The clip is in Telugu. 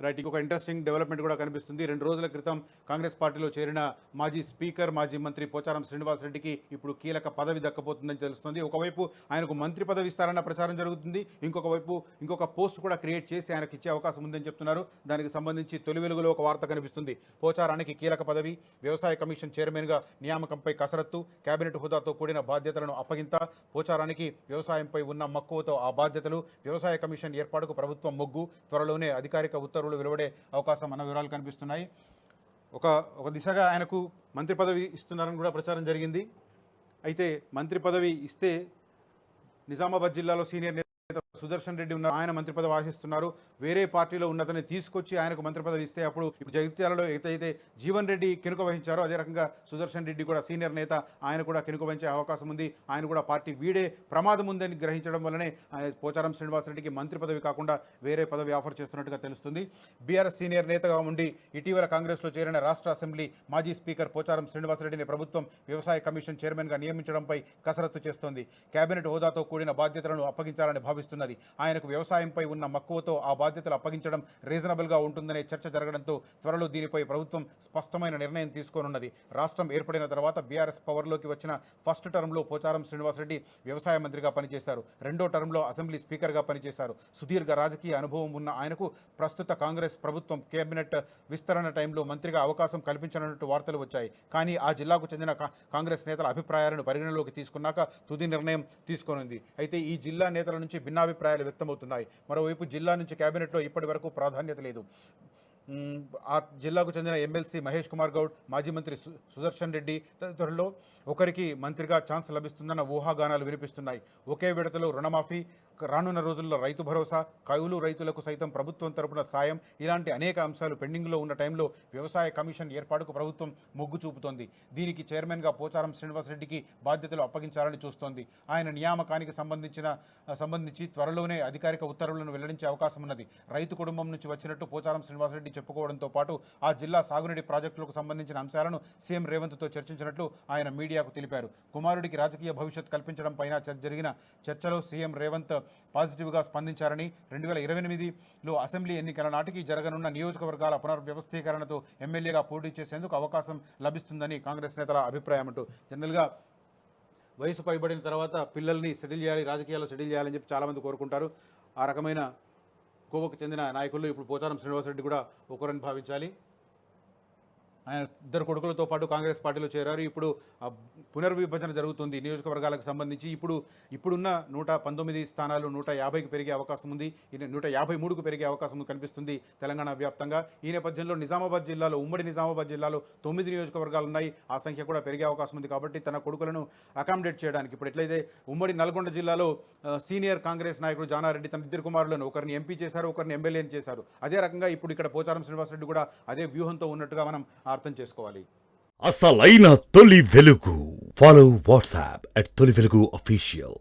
రైట్, ఇంకొక ఇంట్రెస్టింగ్ డెవలప్మెంట్ కూడా కనిపిస్తుంది. 2 రోజుల క్రితం కాంగ్రెస్ పార్టీలో చేరిన మాజీ స్పీకర్, మాజీ మంత్రి పోచారం శ్రీనివాసరెడ్డికి ఇప్పుడు కీలక పదవి దక్కబోతుందని తెలుస్తుంది. ఒకవైపు ఆయనకు మంత్రి పదవి ఇస్తారన్న ప్రచారం జరుగుతుంది. ఇంకొక వైపు ఇంకొక పోస్ట్ కూడా క్రియేట్ చేసి ఆయనకు ఇచ్చే అవకాశం ఉందని చెప్తున్నారు. దానికి సంబంధించి తొలి వెలుగులో ఒక వార్త కనిపిస్తుంది. పోచారానికి కీలక పదవి, వ్యవసాయ కమిషన్ చైర్మన్గా నియామకంపై కసరత్తు, కేబినెట్ హోదాతో కూడిన బాధ్యతలను అప్పగింత, పోచారానికి వ్యవసాయంపై ఉన్న మక్కువతో ఆ బాధ్యతలు, వ్యవసాయ కమిషన్ ఏర్పాటుకు ప్రభుత్వం మొగ్గు, త్వరలోనే అధికారిక ఉత్తర్వులు వెలువడే అవకాశం అన్న వివరాలు కనిపిస్తున్నాయి. ఒక దిశగా ఆయనకు మంత్రి పదవి ఇస్తున్నారని కూడా ప్రచారం జరిగింది. అయితే మంత్రి పదవి ఇస్తే నిజామాబాద్ జిల్లాలో సీనియర్ నేత సుదర్శన్ రెడ్డి ఉన్నారు, ఆయన మంత్రి పదవి ఆశిస్తున్నారు. వేరే పార్టీలో ఉన్నతని తీసుకొచ్చి ఆయనకు మంత్రి పదవి ఇస్తే అప్పుడు జగిత్యాలలో అయితే జీవన్ రెడ్డి కినుక వహించారో అదే రకంగా సుదర్శన్ రెడ్డి కూడా సీనియర్ నేత, ఆయన కూడా కినుక వహించే అవకాశం ఉంది. ఆయన కూడా పార్టీ వీడే ప్రమాదం ఉందని గ్రహించడం వల్లనే ఆయన పోచారం శ్రీనివాసరెడ్డికి మంత్రి పదవి కాకుండా వేరే పదవి ఆఫర్ చేస్తున్నట్టుగా తెలుస్తుంది. బీఆర్ఎస్ సీనియర్ నేతగా ఉండి ఇటీవల కాంగ్రెస్లో చేరిన రాష్ట్ర అసెంబ్లీ మాజీ స్పీకర్ పోచారం శ్రీనివాసరెడ్డిని ప్రభుత్వం వ్యవసాయ కమిషన్ చైర్మన్గా నియమించడంపై కసరత్తు చేస్తోంది. కేబినెట్ హోదాతో కూడిన బాధ్యతలను అప్పగించాలని భావిస్తున్నది. ఆయనకు వ్యవసాయంపై ఉన్న మక్కువతో ఆ బాధ్యతలు అప్పగించడం రీజనబుల్గా ఉంటుందనే చర్చ జరగడంతో త్వరలో దీనిపై ప్రభుత్వం స్పష్టమైన నిర్ణయం తీసుకోనున్నది. రాష్ట్రం ఏర్పడిన తర్వాత బీఆర్ఎస్ పవర్లోకి వచ్చిన ఫస్ట్ టర్మ్లో పోచారం శ్రీనివాసరెడ్డి వ్యవసాయ మంత్రిగా పనిచేశారు. రెండో టర్మ్లో అసెంబ్లీ స్పీకర్గా పనిచేశారు. సుదీర్ఘ రాజకీయ అనుభవం ఉన్న ఆయనకు ప్రస్తుత కాంగ్రెస్ ప్రభుత్వం కేబినెట్ విస్తరణ టైంలో మంత్రిగా అవకాశం కల్పించనున్నట్టు వార్తలు వచ్చాయి. కానీ ఆ జిల్లాకు చెందిన కాంగ్రెస్ నేతల అభిప్రాయాలను పరిగణలోకి తీసుకున్నాక తుది నిర్ణయం తీసుకోనుంది. అయితే ఈ జిల్లా నేతల నుంచి భిన్నాభిప్రాయాలు వ్యక్తమవుతున్నాయి. మరోవైపు జిల్లా నుంచి కేబినెట్లో ఇప్పటి వరకు ప్రాధాన్యత లేదు. ఆ జిల్లాకు చెందిన ఎమ్మెల్సీ మహేష్ కుమార్ గౌడ్, మాజీ మంత్రి సుదర్శన్ రెడ్డి తదితరుల్లో ఒకరికి మంత్రిగా ఛాన్స్ లభిస్తుందన్న ఊహాగానాలు వినిపిస్తున్నాయి. ఒకే విడతలో రుణమాఫీ, రానున్న రోజుల్లో రైతు భరోసా, కౌలు రైతులకు సైతం ప్రభుత్వం తరపున సాయం, ఇలాంటి అనేక అంశాలు పెండింగ్లో ఉన్న టైంలో వ్యవసాయ కమిషన్ ఏర్పాటుకు ప్రభుత్వం మొగ్గు చూపుతోంది. దీనికి చైర్మన్గా పోచారం శ్రీనివాసరెడ్డికి బాధ్యతలు అప్పగించాలని చూస్తోంది. ఆయన నియామకానికి సంబంధించి త్వరలోనే అధికారిక ఉత్తర్వులను వెల్లడించే అవకాశం ఉన్నది. రైతు కుటుంబం నుంచి వచ్చినట్టు పోచారం శ్రీనివాసరెడ్డి చెప్పుకోవడంతో పాటు ఆ జిల్లా సాగునీటి ప్రాజెక్టులకు సంబంధించిన అంశాలను సీఎం రేవంత్తో చర్చించినట్లు ఆయన మీడియాకు తెలిపారు. కుమారుడికి రాజకీయ భవిష్యత్ కల్పించడం పైన జరిగిన చర్చలో సీఎం రేవంత్ పాజిటివ్గా స్పందించారని, 2028లో అసెంబ్లీ ఎన్నికల నాటికి జరగనున్న నియోజకవర్గాల పునర్వ్యవస్థీకరణతో ఎమ్మెల్యేగా పోటీ చేసేందుకు అవకాశం లభిస్తుందని కాంగ్రెస్ నేతల అభిప్రాయం. అంటూ జనరల్గా వయసు పైబడిన తర్వాత పిల్లల్ని సెటిల్ చేయాలి, రాజకీయాల్లో సెటిల్ చేయాలని చెప్పి చాలామంది కోరుకుంటారు. ఆ రకమైన కోవకు చెందిన నాయకుల్లో ఇప్పుడు పోచారం శ్రీనివాసరెడ్డి కూడా ఒకరని భావించాలి. ఆయన 2 కొడుకులతో పాటు కాంగ్రెస్ పార్టీలో చేరారు. ఇప్పుడు పునర్విభజన జరుగుతుంది నియోజకవర్గాలకు సంబంధించి. ఇప్పుడున్న 119 స్థానాలు 150కి పెరిగే అవకాశం ఉంది. 153కు పెరిగే అవకాశం కనిపిస్తుంది తెలంగాణ వ్యాప్తంగా. ఈ నేపథ్యంలో నిజామాబాద్ జిల్లాలో, ఉమ్మడి నిజామాబాద్ జిల్లాలో 9 నియోజకవర్గాలు ఉన్నాయి. ఆ సంఖ్య కూడా పెరిగే అవకాశం ఉంది. కాబట్టి తన కొడుకులను అకామిడేట్ చేయడానికి ఇప్పుడు ఎట్లయితే ఉమ్మడి నల్గొండ జిల్లాలో సీనియర్ కాంగ్రెస్ నాయకుడు జానారెడ్డి తన 2 కుమారులను ఒకరిని ఎంపీ చేశారు, ఒకరిని ఎమ్మెల్యేని చేశారు. అదే రకంగా ఇప్పుడు ఇక్కడ పోచారం శ్రీనివాసరెడ్డి కూడా అదే వ్యూహంతో ఉన్నట్టుగా మనం అర్థం చేసుకోవాలి. అసలైన తొలి వెలుగు. ఫాలో వాట్సాప్ @తొలి వెలుగు official.